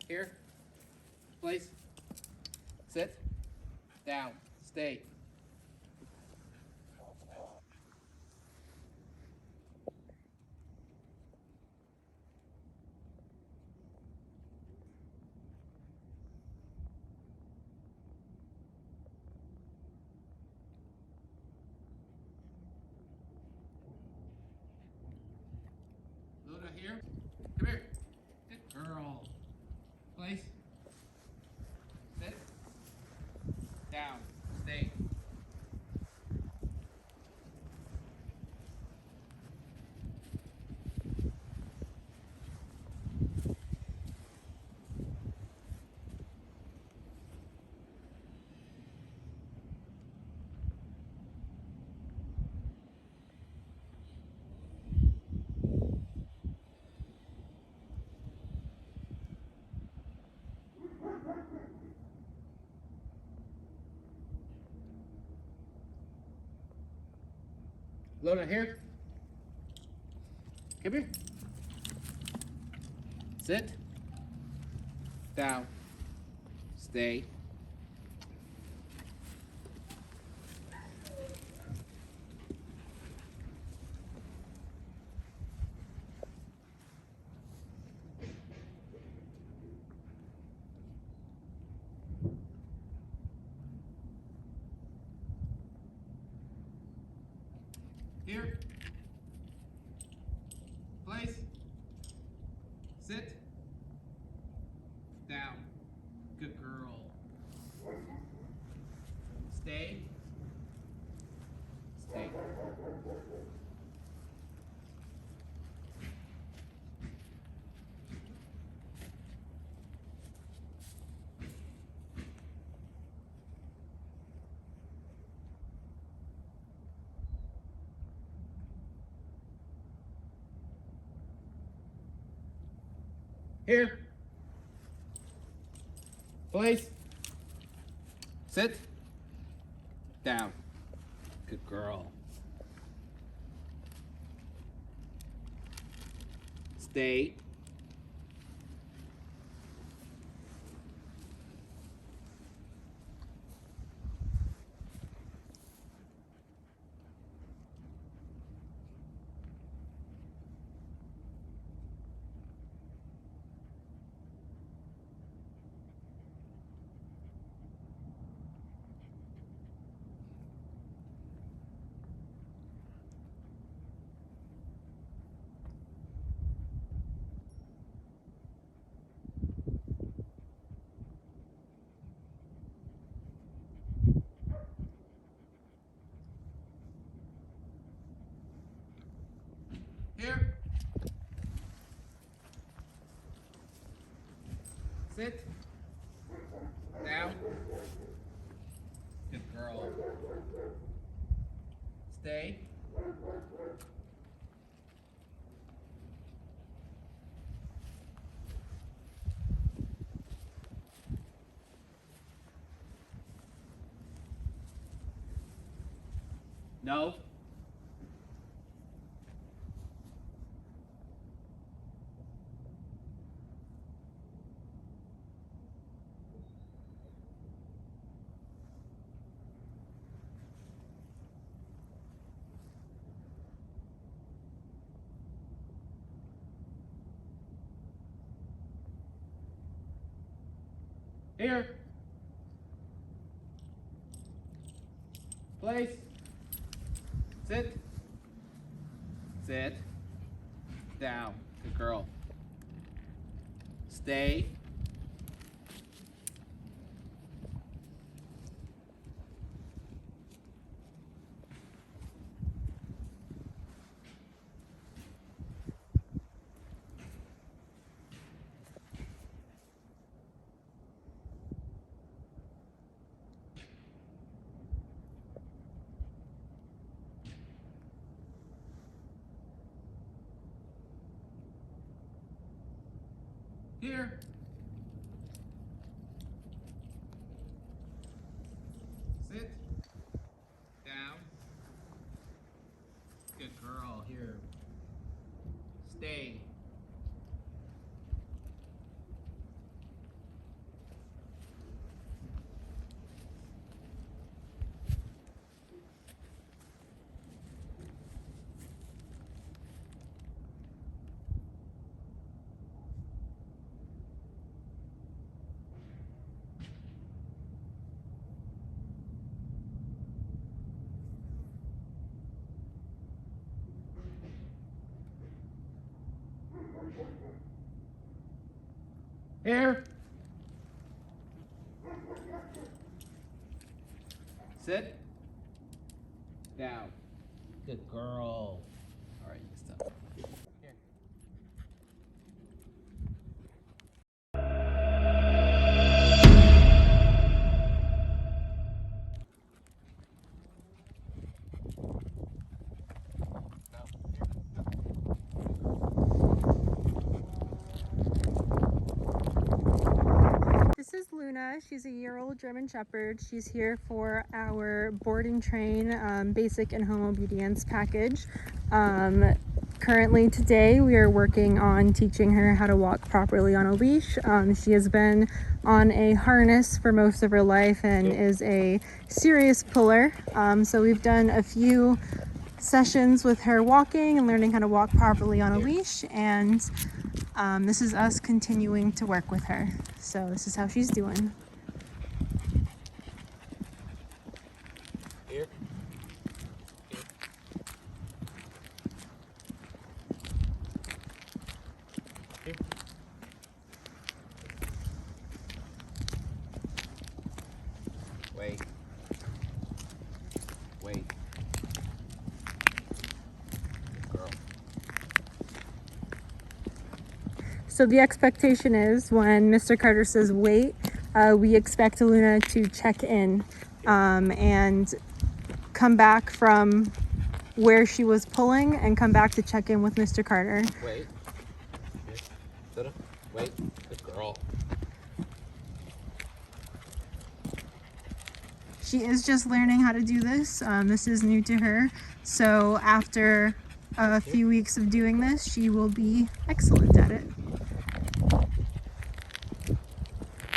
Here. Place. Sit. Down. Stay. Luna, here. Come here. Good girl. Place. Sit. Down. Stay. Luna, here. Come here. Sit. Down. Stay. Here. Place. Sit. Down. Good girl. Stay. Stay. Here. Place. Sit. Down. Good girl. Stay. Here. Sit. Down. Good girl. Stay. No. Here. Place. Sit. Sit. Down. Good girl. Stay. Here. Sit. Down. Good girl. Here. Stay. Here. Sit. Down. Good girl. All right, you can stop. Here. This is Luna. She's a year-old German Shepherd. She's here for our board and train basic and home obedience package. Currently today we are working on teaching her how to walk properly on a leash. She has been on a harness for most of her life and is a serious puller. So we've done a few sessions with her walking and learning how to walk properly on a leash, and this is us continuing to work with her. So this is how she's doing. Here. Here. Wait. Wait. Good girl. So the expectation is when Mr. Carter says wait, we expect Luna to check in and come back from where she was pulling and come back to check in with Mr. Carter. Wait. Here. Sit up. Wait. Good girl. She is just learning how to do this. This is new to her. So after a few weeks of doing this, she will be excellent at it.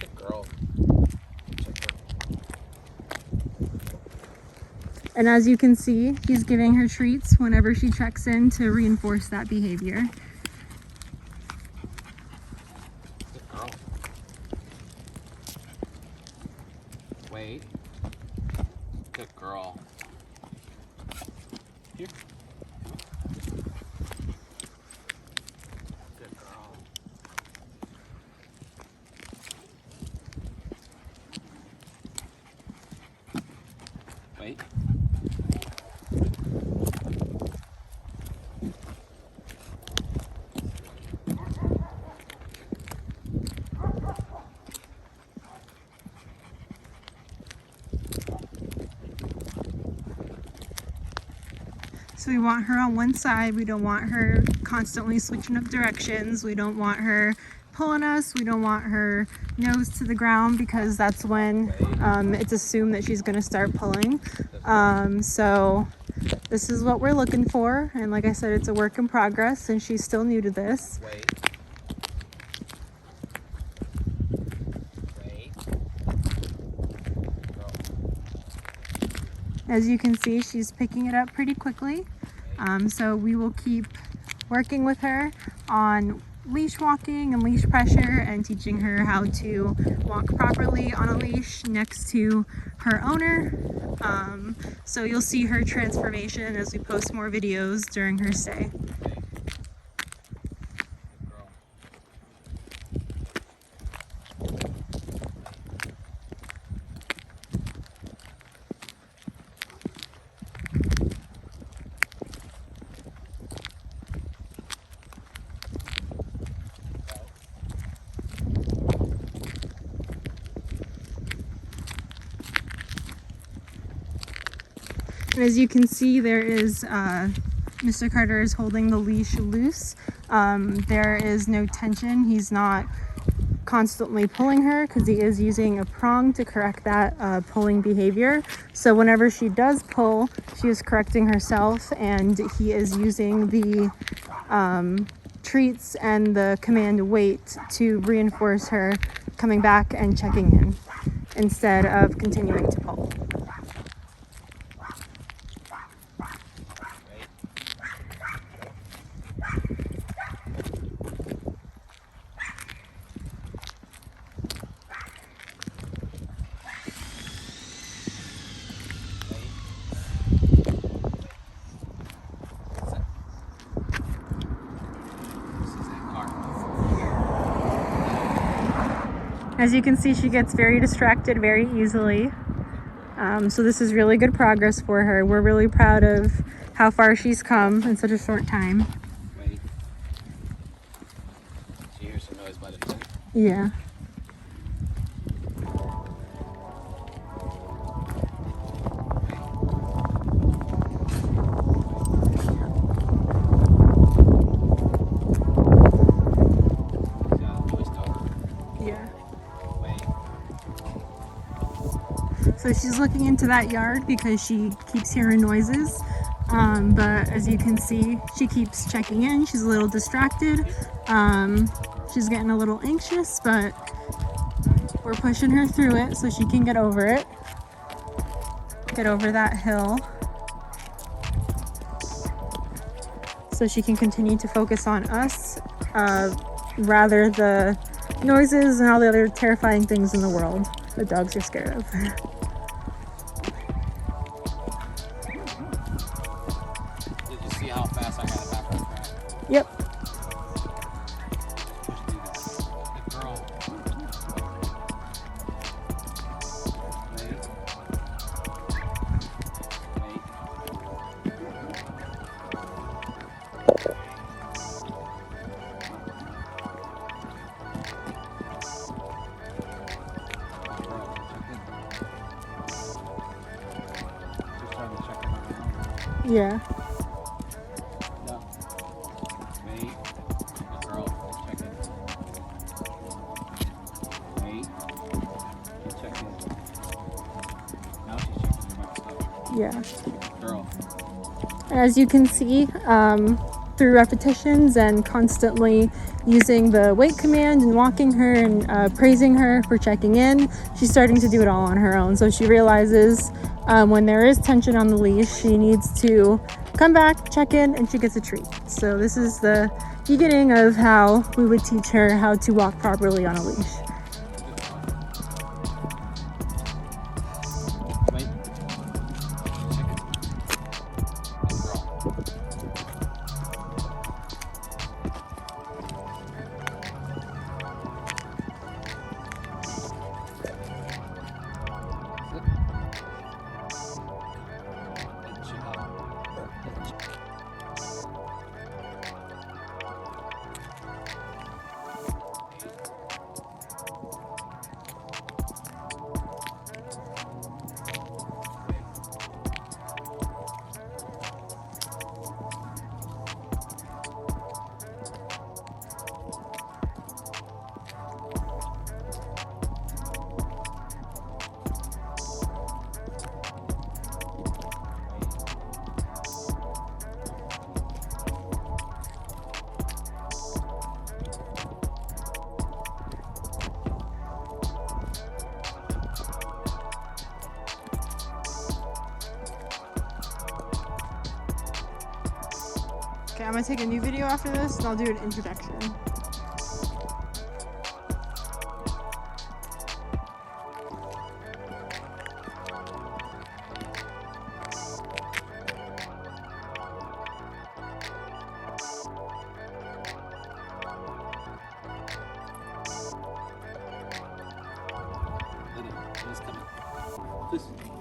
Good girl. And as you can see, he's giving her treats whenever she checks in to reinforce that behavior. Good girl. Wait. Good girl. Here. Good girl. Wait. So we want her on one side. We don't want her constantly switching up directions. We don't want her pulling us. We don't want her nose to the ground, because that's when it's assumed that she's going to start pulling. So this is what we're looking for. And like I said, it's a work in progress and she's still new to this. Wait. Wait. Girl. As you can see, she's picking it up pretty quickly. So we will keep working with her on leash walking and leash pressure and teaching her how to walk properly on a leash next to her owner. So you'll see her transformation as we post more videos during her stay. And as you can see, there is Mr. Carter is holding the leash loose. There is no tension. He's not constantly pulling her because he is using a prong to correct that pulling behavior. So whenever she does pull, she is correcting herself, and he is using the treats and the command wait to reinforce her coming back and checking in instead of continuing to pull. As you can see, she gets very distracted very easily. So this is really good progress for her. We're really proud of how far she's come in such a short time. Wait. She hears some noise by the door. Yeah. So she's looking into that yard because she keeps hearing noises. But as you can see, she keeps checking in. She's a little distracted. She's getting a little anxious, but we're pushing her through it so she can get over it. Get over that hill. So she can continue to focus on us, rather the noises and all the other terrifying things in the world that dogs are scared of. Did you see how fast I got it back on track? Yep. Good girl. Yeah. No. Wait. Good girl. Check in. Wait. Check in. Now she's checking your mouth stuff. Yeah. Girl. As you can see, through repetitions and constantly using the wait command and walking her and praising her for checking in, she's starting to do it all on her own. So she realizes when there is tension on the leash, she needs to come back, check in, and she gets a treat. So this is the beginning of how we would teach her how to walk properly on a leash. Wait. Okay, I'm gonna take a new video after this and I'll do an introduction. She's coming. Listen.